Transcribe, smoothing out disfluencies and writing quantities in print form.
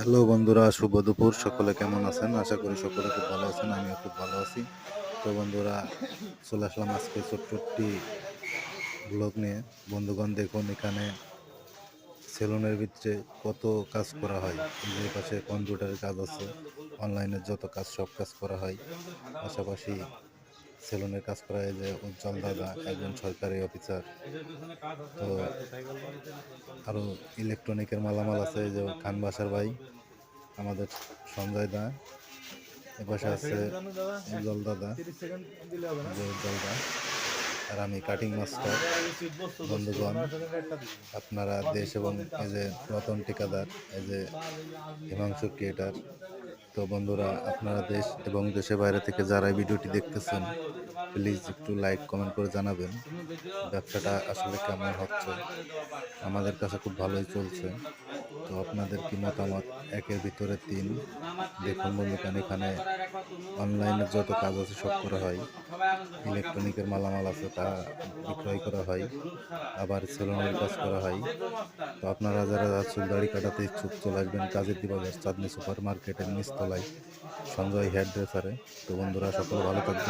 Hello বন্ধুরা, শুভ দুপুর। সকলে কেমন আছেন? আশা করি সকলে খুব ভালো আছেন। আমিও খুব ভালো আছি। তো বন্ধুরা, চলে আসলাম আজকে ছোট্ট একটি ব্লগ নিয়ে। বন্ধুগণ, দেখুন এখানে সেলুনের ভিতরে কত কাজ করা হয়। এই যে পাশে কম্পিউটারের কাজ আছে, অনলাইনের যত কাজ সব কাজ করা হয়। পাশাপাশি সেলুনের কাজ করা, এই যে উজ্জ্বল দাদা একজন সরকারি অফিসার। তো আরো ইলেকট্রনিকের মালামাল আছে, এই যে খান বাসার ভাই আমাদের সঞ্জয় দা। এপাশে আছে উজ্জ্বল দাদা, যে উজ্জ্বল দা। আর আমি কাটিং মাস্টার। বন্ধুগণ, আপনারা দেশ এবং এই যে রতন ঠিকাদার, এই যে হিমাংশু ক্রিয়েটার। তো বন্ধুরা, আপনারা দেশ এবং দেশের বাইরে থেকে যারা এই ভিডিওটি দেখতেছেন, প্লিজ একটু লাইক কমেন্ট করে জানাবেন ব্যবসাটা আসলে কেমন হচ্ছে। আমাদের কাছে খুব ভালোই চলছে। তো আপনাদের কি মতামত? একের ভিতরে তিন। দেখুন বন্ধুগণ, এখানে অনলাইনের যত কাজ আছে সব করা হয়। ইলেকট্রনিকের মালামাল আছে, তা বিক্রয় করা হয়। আবার সেলুনের কাজ করা হয়। তো আপনারা যারা চুল দাড়ি কাটাতে ইচ্ছুক, চলে আসবেন কাজীর বাজার চাঁদনী সুপার মার্কেটের নিচতলায়, সঞ্জয় হেয়ার ড্রেসারে। তো বন্ধুরা, সকলে ভালো থাকবেন।